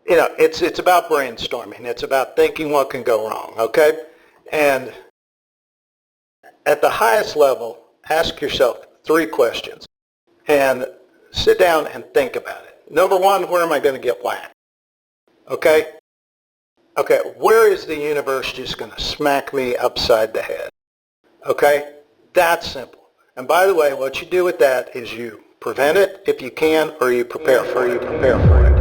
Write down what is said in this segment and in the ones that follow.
it's about brainstorming. It's about thinking what can go wrong, okay? And at the highest level, ask yourself 3 questions and sit down and think about it. Number 1, where am I going to get whacked? Okay? Okay, where is the universe just going to smack me upside the head? Okay? That's simple. And by the way, what you do with that is you prevent it if you can, or you prepare for it.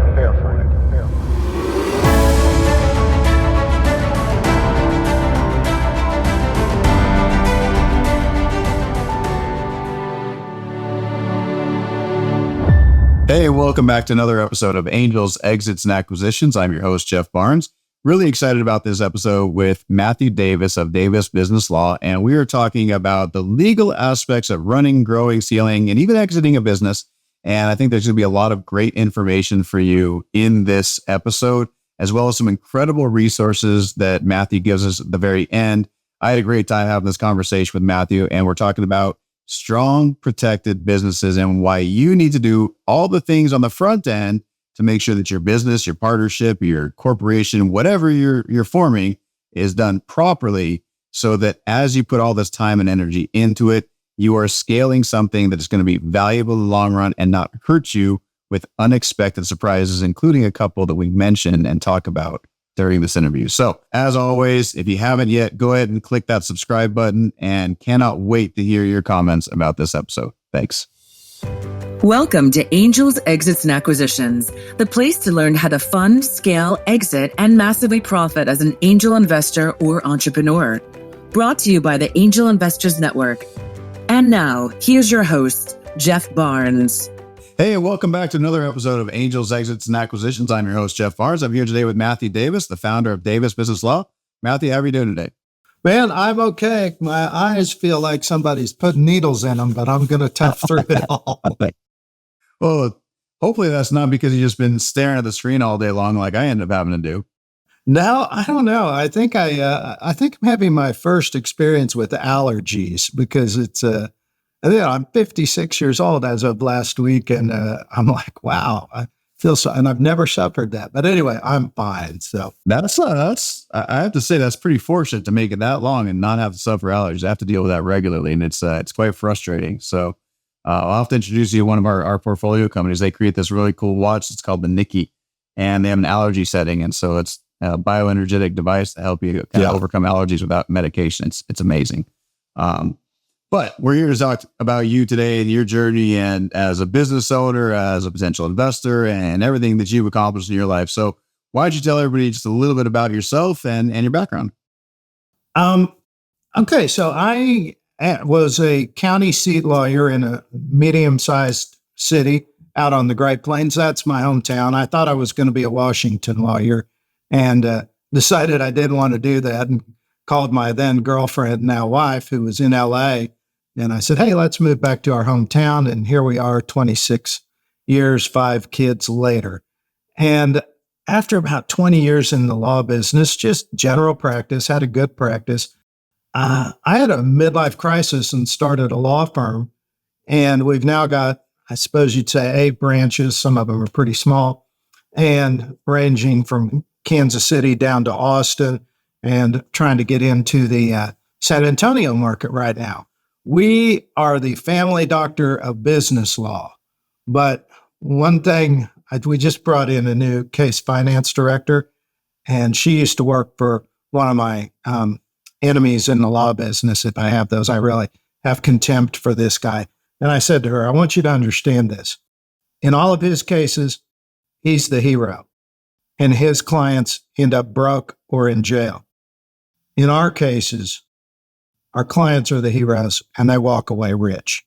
Hey, welcome back to another episode of Angels, Exits, and Acquisitions. I'm your host, Jeff Barnes. Really excited about this episode with Matthew Davis of Davis Business Law. And we are talking about the legal aspects of running, growing, scaling, and even exiting a business. And I think there's going to be a lot of great information for you in this episode, as well as some incredible resources that Matthew gives us at the very end. I had a great time having this conversation with Matthew, and we're talking about strong, protected businesses and why you need to do all the things on the front end to make sure that your business, your partnership, your corporation, whatever you're forming is done properly, so that as you put all this time and energy into it, you are scaling something that is going to be valuable in the long run and not hurt you with unexpected surprises, including a couple that we mentioned and talk about during this interview. So as always, if you haven't yet, go ahead and click that subscribe button, and cannot wait to hear your comments about this episode. Thanks. Welcome to Angels, Exits, and Acquisitions, the place to learn how to fund, scale, exit, and massively profit as an angel investor or entrepreneur. Brought to you by the Angel Investors Network. And now, here's your host, Jeff Barnes. Hey, welcome back to another episode of Angels, Exits, and Acquisitions. I'm your host, Jeff Barnes. I'm here today with Matthew Davis, the founder of Davis Business Law. Matthew, how are you doing today? Man, I'm okay. My eyes feel like somebody's putting needles in them, but I'm going to tough through it all. Well, hopefully that's not because you've just been staring at the screen all day long like I end up having to do. No, I don't know. I think I'm having my first experience with allergies, because I'm 56 years old as of last week, and I'm like, wow, I feel so, and I've never suffered that. But anyway, I'm fine. So that's I have to say that's pretty fortunate to make it that long and not have to suffer allergies. I have to deal with that regularly, and it's quite frustrating. So I'll have to introduce you to one of our portfolio companies. They create this really cool watch. It's called the Nikki, and they have an allergy setting, and so it's a bioenergetic device to help you kind of overcome allergies without medication. It's amazing. But we're here to talk about you today and your journey, and as a business owner, as a potential investor, and everything that you've accomplished in your life. So why don't you tell everybody just a little bit about yourself and your background? Okay, so I was a county seat lawyer in a medium-sized city out on the Great Plains. That's my hometown. I thought I was going to be a Washington lawyer, and decided I didn't want to do that, and called my then girlfriend, now wife, who was in LA. And I said, hey, let's move back to our hometown. And here we are, 26 years, 5 kids later. And after about 20 years in the law business, just general practice, had a good practice, I had a midlife crisis and started a law firm. And we've now got, I suppose you'd say, 8 branches. Some of them are pretty small, and ranging from Kansas City down to Austin, and trying to get into the San Antonio market right now. We are the family doctor of business law. But one thing, we just brought in a new case finance director, and she used to work for one of my enemies in the law business. If I have those, I really have contempt for this guy. And I said to her, I want you to understand this. In all of his cases, he's the hero, and his clients end up broke or in jail. In our cases, our clients are the heroes, and they walk away rich.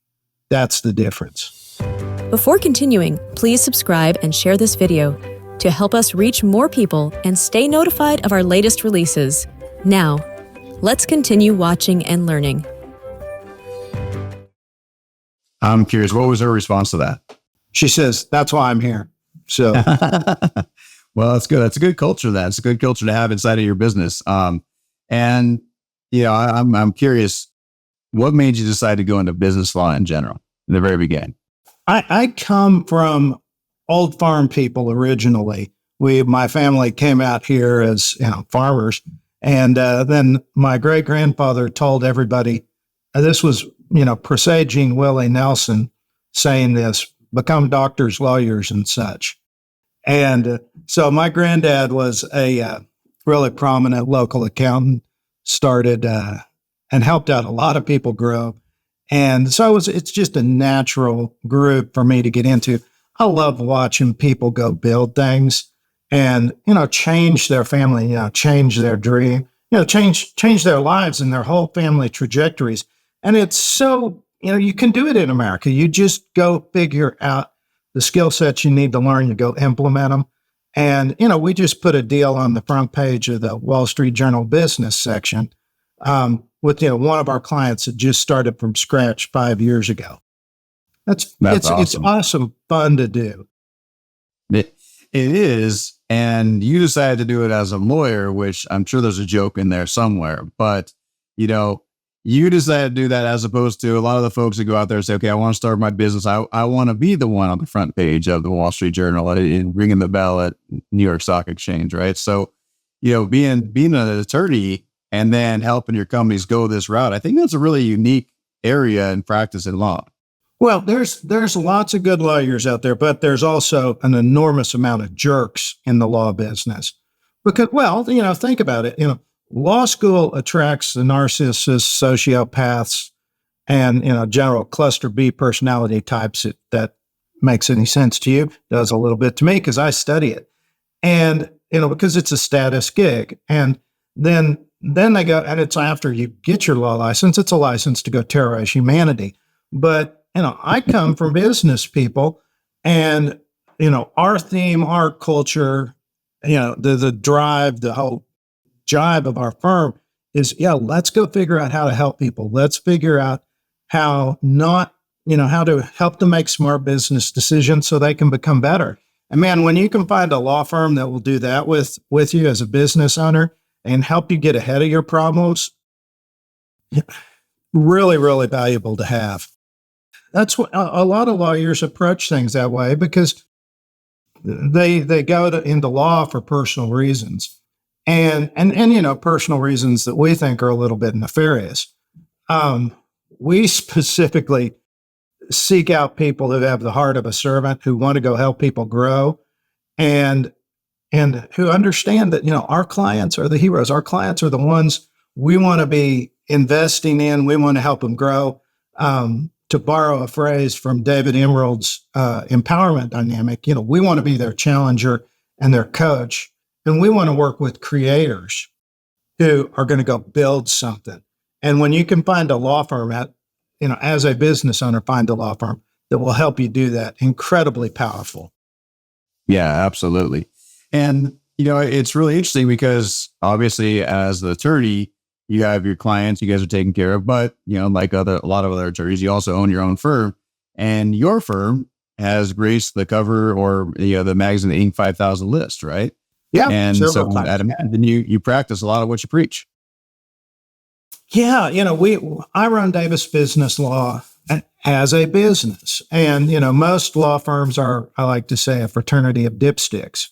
That's the difference. Before continuing, please subscribe and share this video to help us reach more people and stay notified of our latest releases. Now, let's continue watching and learning. I'm curious, what was her response to that? She says, that's why I'm here. So, well, that's good. That's a good culture. That's a good culture to have inside of your business. And I'm curious, what made you decide to go into business law in general in the very beginning? I come from old farm people originally. my family came out here as farmers, and then my great grandfather told everybody, this was presaging Willie Nelson saying this: become doctors, lawyers, and such. And so my granddad was a really prominent local accountant, started and helped out a lot of people grow. And so it's just a natural group for me to get into. I love watching people go build things and, change their family, change their dream, change their lives and their whole family trajectories. And it's so, you can do it in America. You just go figure out the skill sets you need to learn, you go implement them. And, we just put a deal on the front page of the Wall Street Journal business section with, one of our clients that just started from scratch 5 years ago. That's awesome. It's awesome fun to do. It is. And you decided to do it as a lawyer, which I'm sure there's a joke in there somewhere. But, you decided to do that as opposed to a lot of the folks that go out there and say, okay, I want to start my business. I want to be the one on the front page of the Wall Street Journal and ringing the bell at New York Stock Exchange, right? So, being an attorney and then helping your companies go this route, I think that's a really unique area in practice in law. Well, there's lots of good lawyers out there, but there's also an enormous amount of jerks in the law business. Because, think about it. Law school attracts the narcissists, sociopaths, and general cluster B personality types. If that makes any sense to you, does a little bit to me because I study it, and because it's a status gig. And then they go, and it's after you get your law license, it's a license to go terrorize humanity. But I come from business people, and our theme, our culture, the drive, the whole jive of our firm is, let's go figure out how to help people. Let's figure out how how to help them make smart business decisions so they can become better. And man, when you can find a law firm that will do that with you as a business owner and help you get ahead of your problems, really, really valuable to have. That's what a lot of lawyers approach things that way because they go into law for personal reasons. And personal reasons that we think are a little bit nefarious. We specifically seek out people who have the heart of a servant, who want to go help people grow, and who understand that our clients are the heroes. Our clients are the ones we want to be investing in. We want to help them grow. To borrow a phrase from David Emerald's empowerment dynamic, we want to be their challenger and their coach. And we want to work with creators who are going to go build something. And when you can find a law firm as a business owner, find a law firm that will help you do that, incredibly powerful. Yeah, absolutely. And, it's really interesting because obviously as the attorney, you have your clients you guys are taking care of, but, like a lot of other attorneys, you also own your own firm, and your firm has graced the cover or, the magazine, the Inc. 5000 list, right? Yeah. And so then you practice a lot of what you preach. Yeah. I run Davis Business Law as a business. And, most law firms are, I like to say, a fraternity of dipsticks,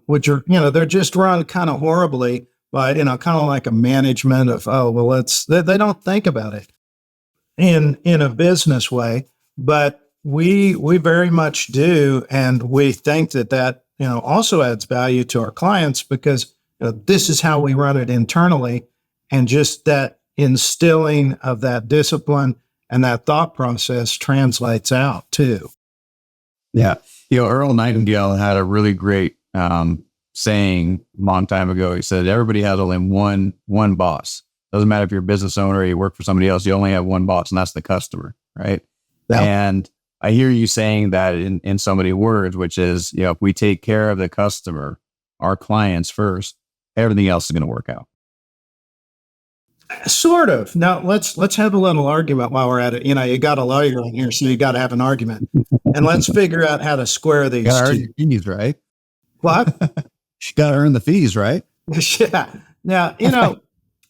which are, they're just run kind of horribly by, kind of like a management of, they don't think about it in a business way, but we very much do. And we think that also adds value to our clients because this is how we run it internally. And just that instilling of that discipline and that thought process translates out too. Yeah. Earl Nightingale had a really great saying a long time ago. He said, everybody has only one boss. Doesn't matter if you're a business owner or you work for somebody else, you only have one boss, and that's the customer, right? Yeah. And I hear you saying that in so many words, which is, if we take care of the customer, our clients first, everything else is going to work out. Sort of. Now let's have a little argument while we're at it. You got a lawyer in here, so you got to have an argument, and let's figure out how to square these two. Earn your fees, right? What? You got to earn the fees, right? Yeah. Now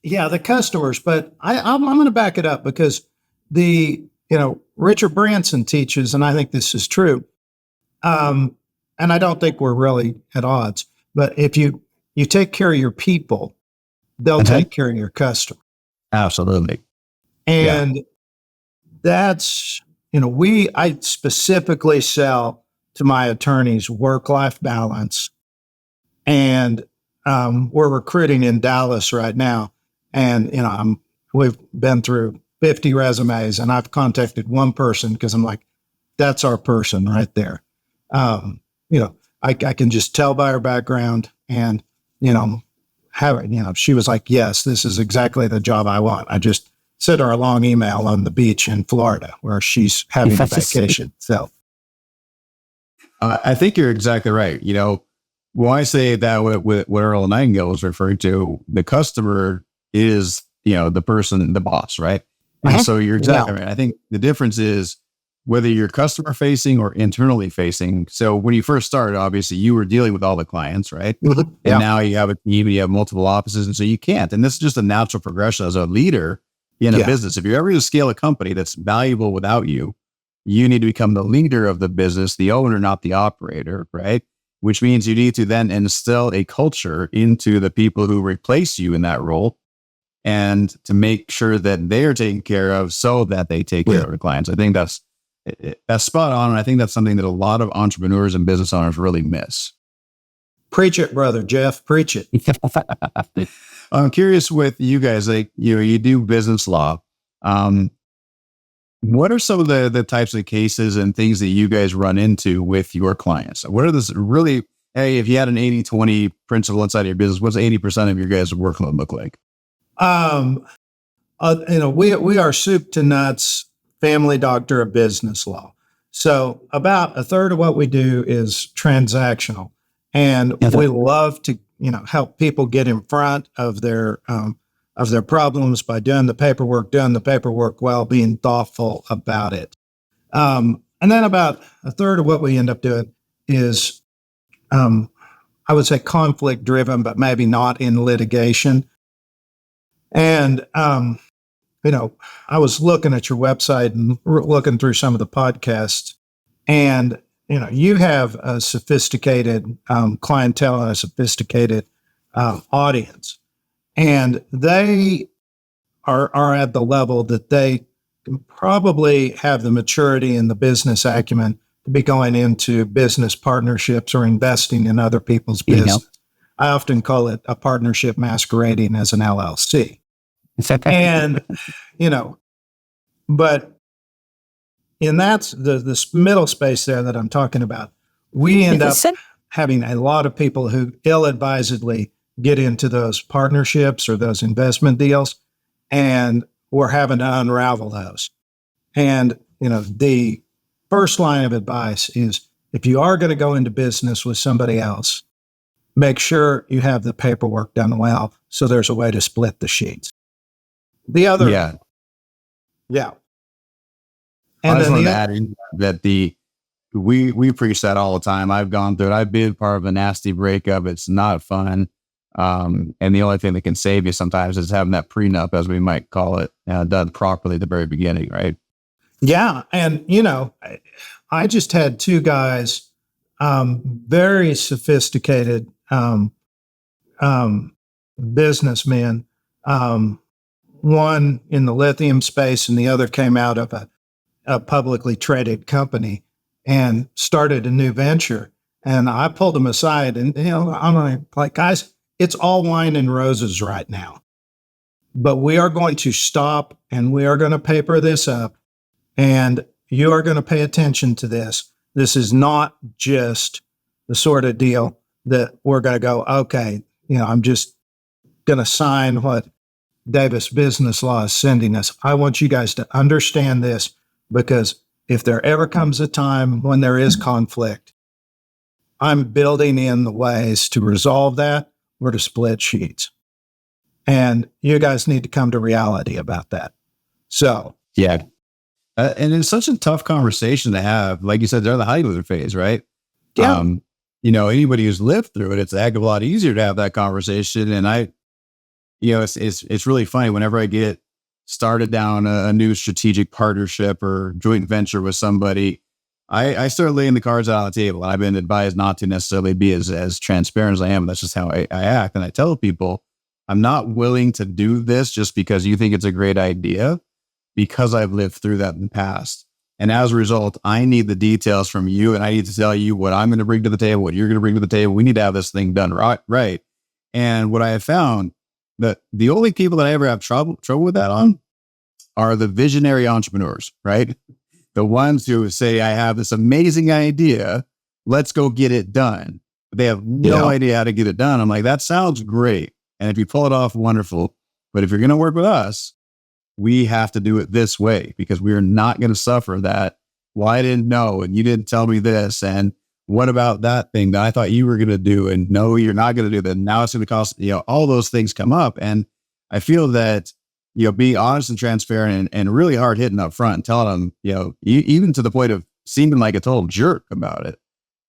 the customers, but I'm going to back it up because Richard Branson teaches, and I think this is true. and I don't think we're really at odds, but if you take care of your people, they'll take care of your customer. Absolutely. And that's, I specifically sell to my attorneys work-life balance. And we're recruiting in Dallas right now. And, we've been through 50 resumes, and I've contacted one person because I'm like, that's our person right there. I can just tell by her background and, she was like, yes, this is exactly the job I want. I just sent her a long email on the beach in Florida where she's having a vacation. So I think you're exactly right. When I say that what Earl Nightingale was referring to, the customer is, the person, the boss, right? And so you're exactly right. I think the difference is whether you're customer facing or internally facing. So when you first started, obviously you were dealing with all the clients, right? And now you have a team, you have multiple offices, and so you can't. And this is just a natural progression as a leader in a business. If you're ever going to scale a company that's valuable without you, you need to become the leader of the business, the owner, not the operator, right? Which means you need to then instill a culture into the people who replace you in that role, and to make sure that they are taken care of so that they take care of the clients. I think that's spot on. And I think that's something that a lot of entrepreneurs and business owners really miss. Preach it, brother Jeff, preach it. I'm curious with you guys, you do business law. What are some of the types of cases and things that you guys run into with your clients? What are this really, hey, if you had an 80-20 principle inside of your business, what's 80% of your guys' workload look like? We are soup to nuts family doctor of business law. So about a third of what we do is transactional, and we love to, help people get in front of their problems by doing the paperwork well, being thoughtful about it. And then about a third of what we end up doing is, I would say conflict driven, but maybe not in litigation. And, I was looking at your website and looking through some of the podcasts, and, you have a sophisticated clientele and a sophisticated audience, and they are at the level that they can probably have the maturity and the business acumen to be going into business partnerships or investing in other people's business. I often call it a partnership masquerading as an LLC. And, but in the middle space there that I'm talking about, we end up having a lot of people who ill-advisedly get into those partnerships or those investment deals, and we're having to unravel those. And, the first line of advice is, if you are going to go into business with somebody else, make sure you have the paperwork done well, so there's a way to split the sheets. The other, And I just wanted to add in that we preach that all the time. I've gone through it. I've been part of a nasty breakup. It's not fun. And the only thing that can save you sometimes is having that prenup, as we might call it, done properly at the very beginning, right? Yeah. And, I just had two guys, very sophisticated businessmen, one in the lithium space and the other came out of a publicly traded company and started a new venture. And I pulled them aside and, I'm like, guys, it's all wine and roses right now, but we are going to stop and we are going to paper this up, and you are going to pay attention to this. This is not just the sort of deal that we're going to go, okay, I'm just going to sign what Davis Business Law is sending us. I want you guys to understand this, because if there ever comes a time when there is conflict, I'm building in the ways to resolve that or to split sheets. And you guys need to come to reality about that. So, yeah. And it's such a tough conversation to have. Like you said, they're in the honeymoon phase, right? Yeah. Anybody who's lived through it, it's a heck of a lot easier to have that conversation. And it's really funny whenever I get started down a new strategic partnership or joint venture with somebody. I start laying the cards out on the table, and I've been advised not to necessarily be as transparent as I am. That's just how I act. And I tell people, I'm not willing to do this just because you think it's a great idea, because I've lived through that in the past. And as a result, I need the details from you, and I need to tell you what I'm going to bring to the table, what you're going to bring to the table. We need to have this thing done right. And what I have found, that the only people that I ever have trouble with that on are the visionary entrepreneurs, right? The ones who say, I have this amazing idea, let's go get it done. But they have no idea how to get it done. I'm like, that sounds great. And if you pull it off, wonderful. But if you're going to work with us, we have to do it this way, because we are not going to suffer that. Well, I didn't know, and you didn't tell me this. And what about that thing that I thought you were going to do? And no, you're not going to do that. Now it's going to cost, all those things come up. And I feel that, being honest and transparent and really hard hitting up front and telling them, even to the point of seeming like a total jerk about it,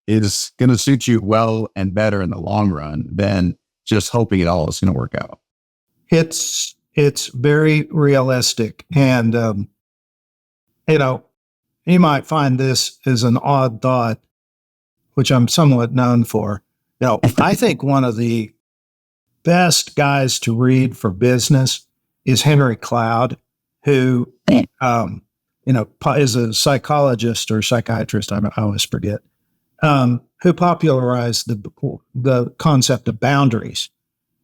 is going to suit you well and better in the long run than just hoping it all is going to work out. It's very realistic. And, you might find this as an odd thought, which I'm somewhat known for. I think one of the best guys to read for business is Henry Cloud, who, is a psychologist or psychiatrist, I always forget, who popularized the concept of boundaries,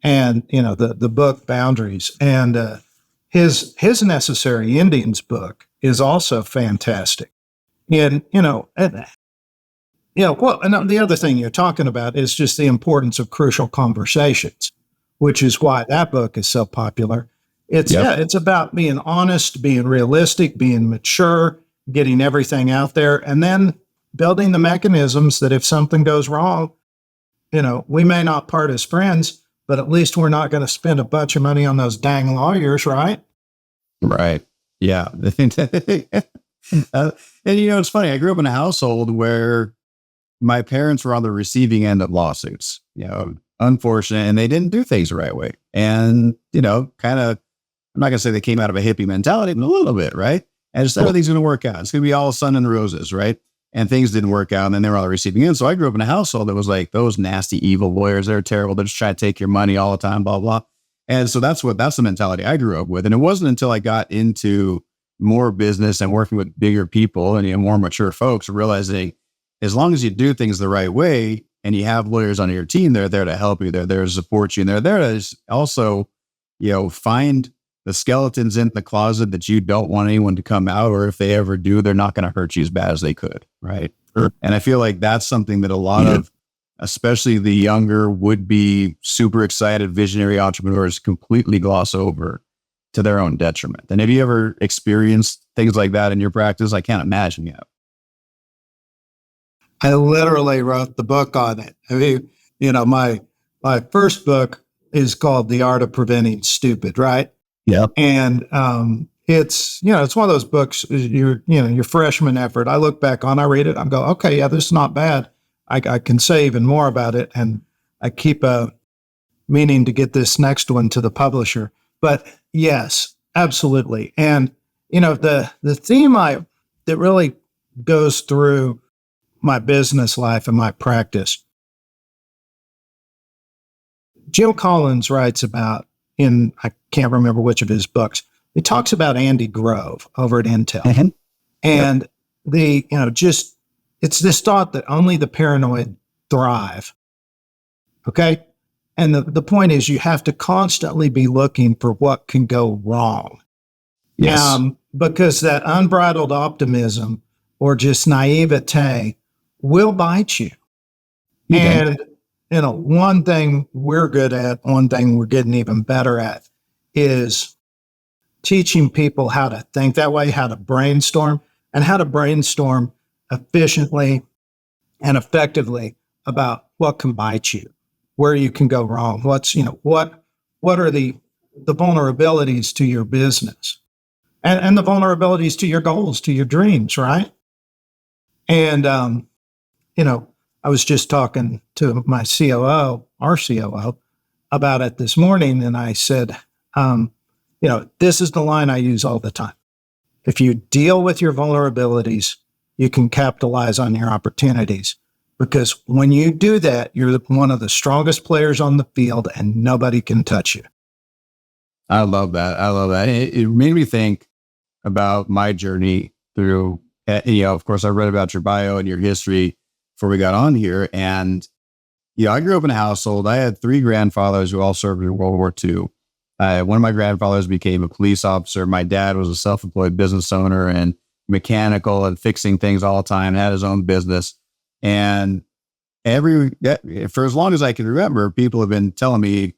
and, the book Boundaries. And his Necessary Indians book is also fantastic. And, and the other thing you're talking about is just the importance of crucial conversations, which is why that book is so popular. It's about being honest, being realistic, being mature, getting everything out there, and then building the mechanisms that if something goes wrong, we may not part as friends, but at least we're not going to spend a bunch of money on those dang lawyers, right? Right. Yeah. And it's funny. I grew up in a household where my parents were on the receiving end of lawsuits, unfortunate, and they didn't do things the right way. And, kind of, I'm not going to say they came out of a hippie mentality, but a little bit, right? And just everything's going to work out. It's going to be all sun and roses, right? And things didn't work out, and then they were on the receiving end. So I grew up in a household that was like, those nasty, evil lawyers, they're terrible. They're just trying to take your money all the time, blah, blah. And so that's the mentality I grew up with. And it wasn't until I got into more business and working with bigger people and more mature folks, realizing as long as you do things the right way and you have lawyers on your team, they're there to help you. They're there to support you. And they're there to also, find the skeletons in the closet that you don't want anyone to come out, or if they ever do, they're not going to hurt you as bad as they could. Right. Sure. And I feel like that's something that a lot of, especially the younger would-be super excited visionary entrepreneurs, completely gloss over to their own detriment. And have you ever experienced things like that in your practice? I can't imagine you have. I literally wrote the book on it. I mean, my first book is called The Art of Preventing Stupid, right? Yeah. And it's one of those books, your freshman effort. I look back on, I read it, I go, okay, yeah, this is not bad. I can say even more about it. And I keep meaning to get this next one to the publisher. But yes, absolutely. And, the theme that really goes through my business life and my practice, Jim Collins writes about I can't remember which of his books, he talks about Andy Grove over at Intel. Mm-hmm. And it's this thought that only the paranoid thrive. Okay. And the point is you have to constantly be looking for what can go wrong. Yes. Because that unbridled optimism or just naivete will bite you. Mm-hmm. And, one thing we're good at, one thing we're getting even better at is teaching people how to think that way, how to brainstorm efficiently and effectively about what can bite you, where you can go wrong. What are the vulnerabilities to your business and the vulnerabilities to your goals, to your dreams, right? And, I was just talking to my COO, our COO, about it this morning. And I said, this is the line I use all the time. If you deal with your vulnerabilities, you can capitalize on your opportunities. Because when you do that, you're one of the strongest players on the field and nobody can touch you. I love that. I love that. It made me think about my journey through, of course, I read about your bio and your history before we got on here. And, I grew up in a household. I had 3 grandfathers who all served in World War II. One of my grandfathers became a police officer. My dad was a self-employed business owner and mechanical and fixing things all the time, had his own business. And for as long as I can remember, people have been telling me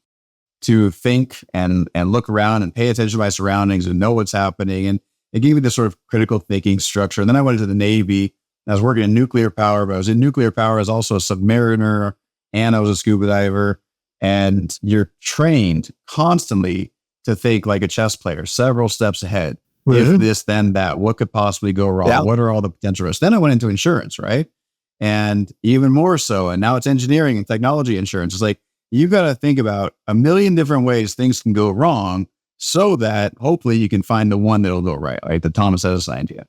to think and look around and pay attention to my surroundings and know what's happening. And it gave me this sort of critical thinking structure. And then I went into the Navy. I was working in nuclear power, but I was in nuclear power as also a submariner, and I was a scuba diver. And you're trained constantly to think like a chess player, several steps ahead. If this, then that, what could possibly go wrong? Yeah. What are all the potential risks? Then I went into insurance, right? And even more so. And now it's engineering and technology insurance. It's like, you got to think about a million different ways things can go wrong so that hopefully you can find the one that'll go right, like that Thomas has assigned to you.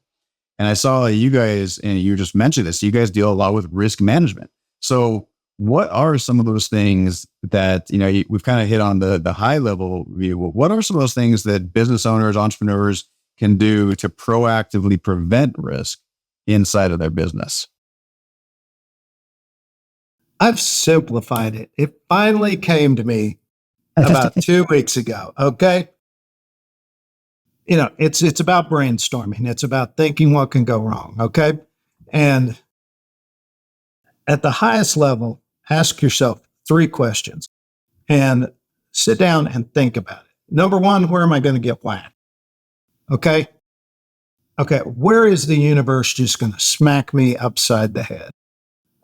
And I saw you guys, and you just mentioned this, you guys deal a lot with risk management. So what are some of those things that, we've kind of hit on the high level view. What are some of those things that business owners, entrepreneurs can do to proactively prevent risk inside of their business? I've simplified it. It finally came to me about 2 weeks ago. Okay. It's about brainstorming. It's about thinking what can go wrong. Okay. And at the highest level, ask yourself 3 questions and sit down and think about it. Number 1, where am I going to get whacked? Okay. Okay. Where is the universe just going to smack me upside the head?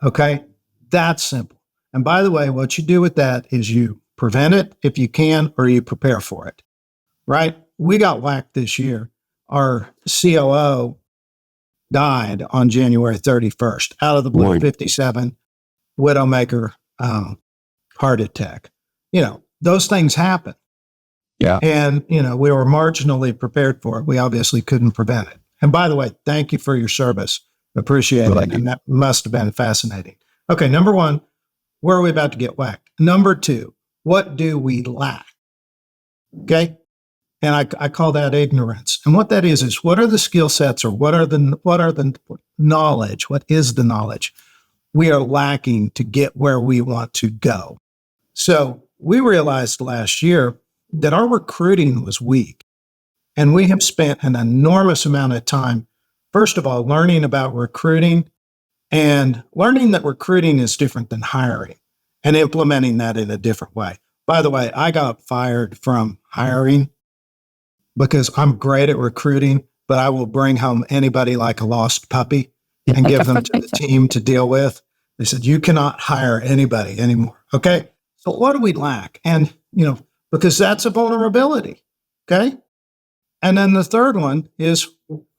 Okay. That's simple. And by the way, what you do with that is you prevent it if you can, or you prepare for it, right? We got whacked this year. Our COO died on January 31st, out of the blue, 57, widowmaker, heart attack. Those things happen. Yeah. And, we were marginally prepared for it. We obviously couldn't prevent it. And by the way, thank you for your service. Appreciate it. And that must have been fascinating. Okay, number 1, where are we about to get whacked? Number 2, what do we lack? Okay, and I call that ignorance. And what that is what are the skill sets, or what are the knowledge? What is the knowledge we are lacking to get where we want to go? So we realized last year that our recruiting was weak, and we have spent an enormous amount of time, first of all, learning about recruiting. And learning that recruiting is different than hiring, and implementing that in a different way. By the way, I got fired from hiring because I'm great at recruiting, but I will bring home anybody like a lost puppy and give them to the team to deal with. They said, you cannot hire anybody anymore. Okay. So what do we lack? And, because that's a vulnerability. Okay. And then the third one is,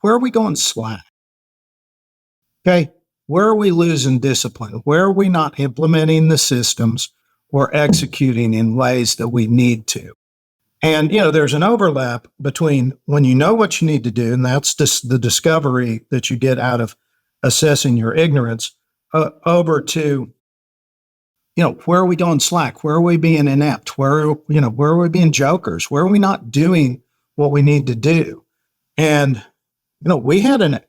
where are we going slack? Okay. Where are we losing discipline? Where are we not implementing the systems or executing in ways that we need to? And, there's an overlap between when you know what you need to do, and that's the discovery that you get out of assessing your ignorance, over to, where are we going slack? Where are we being inept? Where are we being jokers? Where are we not doing what we need to do? And, we had an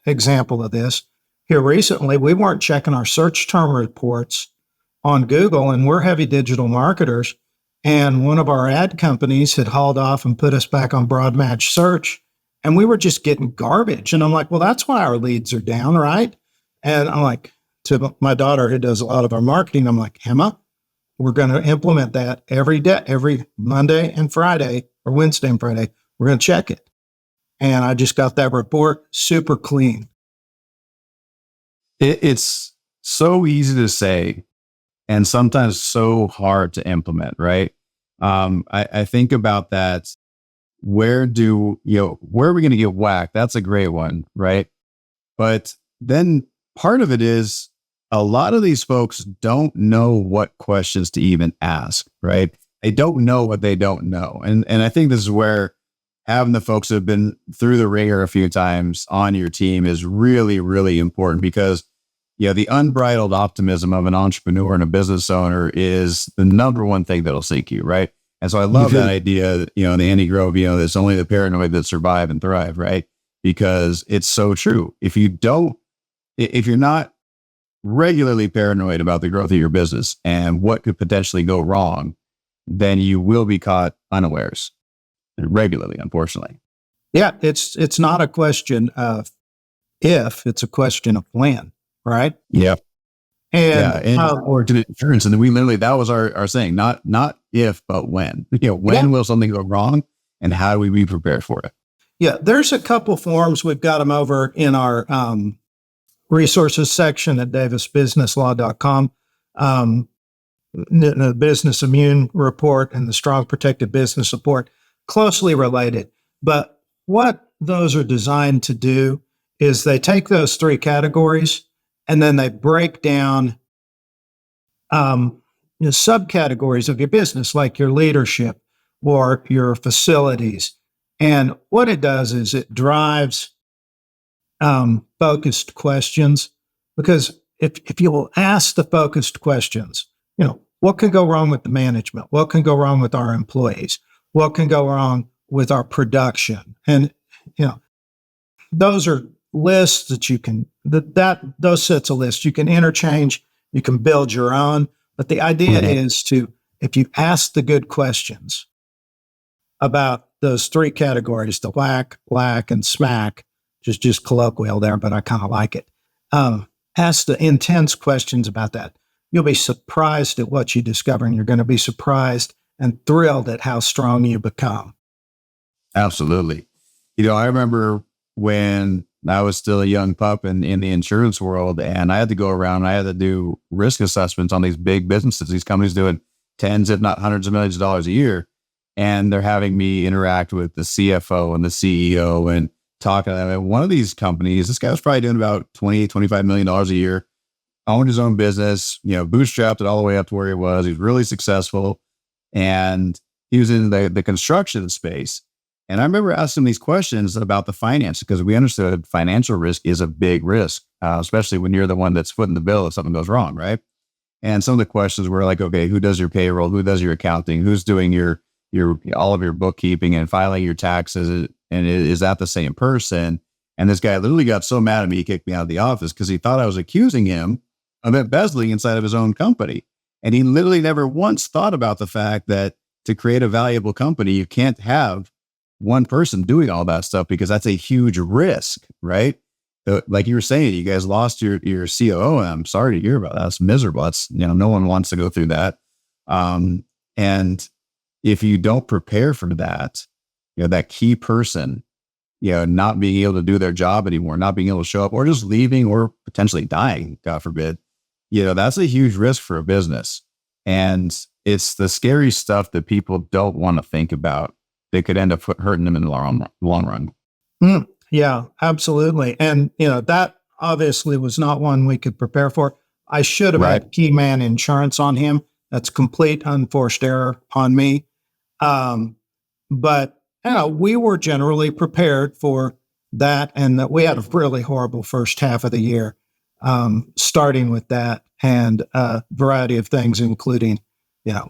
example of this. Here recently, we weren't checking our search term reports on Google, and we're heavy digital marketers. And one of our ad companies had hauled off and put us back on broad match search, and we were just getting garbage. And I'm like, well, that's why our leads are down, right? And I'm like, to my daughter who does a lot of our marketing, I'm like, Emma, we're going to implement that every day, every Monday and Friday, or Wednesday and Friday. We're going to check it. And I just got that report super clean. It's so easy to say and sometimes so hard to implement, right? I think about that. Where are we going to get whacked? That's a great one, right? But then part of it is a lot of these folks don't know what questions to even ask, right? They don't know what they don't know. And I think this is where having the folks that have been through the ringer a few times on your team is really, really important because, the unbridled optimism of an entrepreneur and a business owner is the number one thing that'll sink you, right? And so I love that idea, the Andy Grove, it's only the paranoid that survive and thrive, right? Because it's so true. If you're not regularly paranoid about the growth of your business and what could potentially go wrong, then you will be caught unawares regularly, unfortunately. Yeah, it's not a question of if, it's a question of when, right? Yeah. And or to the insurance. And then we literally, that was our saying, not if, but when. When will something go wrong and how do we be prepared for it? Yeah, there's a couple forms. We've got them over in our resources section at davisbusinesslaw.com. The Business Immune Report and the Strong Protected Business Report, closely related. But what those are designed to do is they take those three categories and then they break down subcategories of your business, like your leadership or your facilities. And what it does is it drives focused questions, because if you will ask the focused questions, what can go wrong with the management? What can go wrong with our employees? What can go wrong with our production? And, those are lists that you can, those sets of lists you can interchange, you can build your own. But the idea is if you ask the good questions about those three categories, the whack, lack, and smack, just colloquial there, but I kind of like it. Ask the intense questions about that. You'll be surprised at what you discover, and you're going to be surprised and thrilled at how strong you become. Absolutely. I remember when I was still a young pup in the insurance world, and I had to go around and I had to do risk assessments on these big businesses, these companies doing tens, if not hundreds of millions of dollars a year. And they're having me interact with the CFO and the CEO and talking to them. And one of these companies, this guy was probably doing about $20-25 million a year, owned his own business, bootstrapped it all the way up to where he was. He was really successful. And he was in the construction space. And I remember asking him these questions about the finance, because we understood financial risk is a big risk, especially when you're the one that's footing the bill if something goes wrong, right? And some of the questions were like, okay, who does your payroll? Who does your accounting? Who's doing your all of your bookkeeping and filing your taxes? And is that the same person? And this guy literally got so mad at me, he kicked me out of the office because he thought I was accusing him of embezzling inside of his own company. And he literally never once thought about the fact that to create a valuable company, you can't have one person doing all that stuff, because that's a huge risk, right? Like you were saying, you guys lost your COO, and I'm sorry to hear about that. That's miserable. That's, no one wants to go through that. And if you don't prepare for that, that key person, not being able to do their job anymore, not being able to show up, or just leaving or potentially dying, God forbid, that's a huge risk for a business. And it's the scary stuff that people don't want to think about. They could end up hurting them in the long run. Yeah, absolutely. And, that obviously was not one we could prepare for. I should have had key man insurance on him. That's complete unforced error on me. But, we were generally prepared for that. And that we had a really horrible first half of the year, starting with that and a variety of things, including,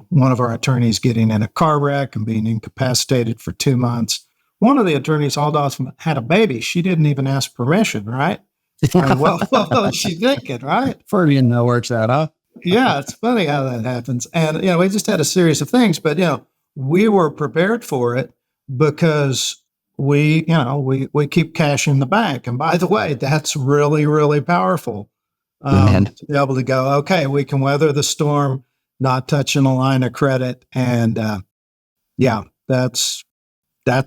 one of our attorneys getting in a car wreck and being incapacitated for 2 months. One of the attorneys hauled off and had a baby. She didn't even ask permission, right? And what was she thinking, right? Freudian works out, huh? Yeah, it's funny how that happens. And, we just had a series of things, but, we were prepared for it because we keep cash in the bank. And by the way, that's really, really powerful. To be able to go, okay, we can weather the storm, not touching a line of credit. And that's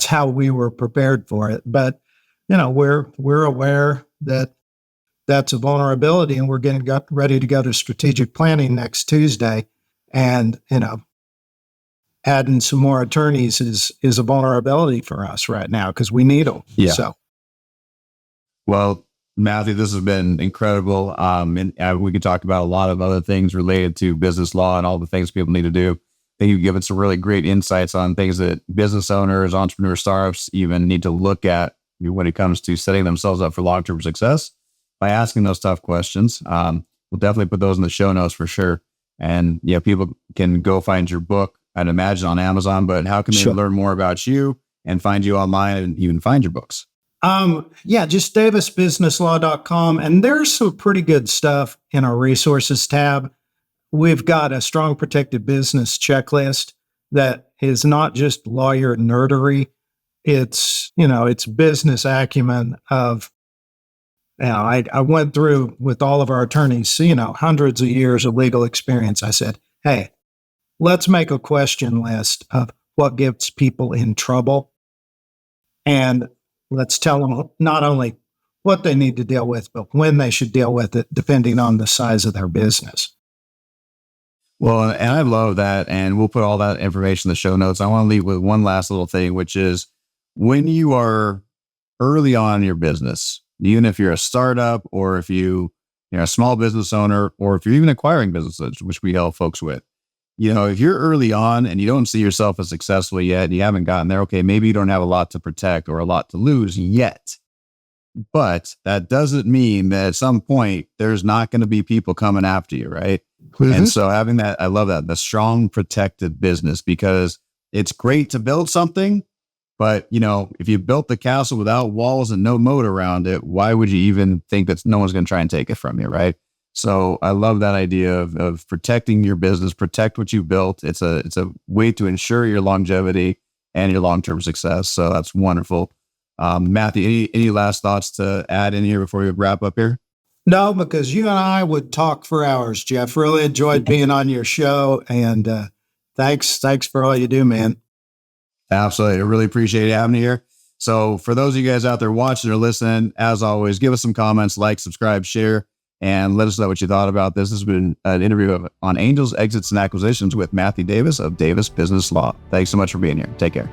how we were prepared for it. But, we're aware that that's a vulnerability, and we're getting ready to go to strategic planning next Tuesday. And, adding some more attorneys is a vulnerability for us right now because we need them. Yeah. So, well, Matthew, this has been incredible. And we could talk about a lot of other things related to business law and all the things people need to do. think you've given some really great insights on things that business owners, entrepreneur startups even need to look at when it comes to setting themselves up for long-term success by asking those tough questions. We'll definitely put those in the show notes for sure. And yeah, people can go find your book, I'd imagine, on Amazon, but how can they learn more about you and find you online and even find your books? Just davisbusinesslaw.com. And there's some pretty good stuff in our resources tab. We've got a strong protected business checklist that is not just lawyer nerdery. It's business acumen of, I went through with all of our attorneys, hundreds of years of legal experience. I said, hey, let's make a question list of what gets people in trouble. And let's tell them not only what they need to deal with, but when they should deal with it, depending on the size of their business. Well, and I love that. And we'll put all that information in the show notes. I want to leave with one last little thing, which is when you are early on in your business, even if you're a startup or if you're a small business owner, or if you're even acquiring businesses, which we help folks with, if you're early on and you don't see yourself as successful yet, and you haven't gotten there, okay, maybe you don't have a lot to protect or a lot to lose yet. But that doesn't mean that at some point there's not going to be people coming after you, right? Mm-hmm. And so having that, I love that, the strong protected business, because it's great to build something, but if you built the castle without walls and no moat around it, why would you even think that no one's going to try and take it from you, right? So I love that idea of protecting your business, protect what you built. It's a way to ensure your longevity and your long-term success. So that's wonderful. Matthew, any last thoughts to add in here before we wrap up here? No, because you and I would talk for hours, Jeff. Really enjoyed being on your show, and thanks for all you do, man. Absolutely. I really appreciate having you here. So for those of you guys out there watching or listening, as always, give us some comments, like, subscribe, share, and let us know what you thought about this. This has been an interview on Angels, Exits, and Acquisitions with Matthew Davis of Davis Business Law. Thanks so much for being here. Take care.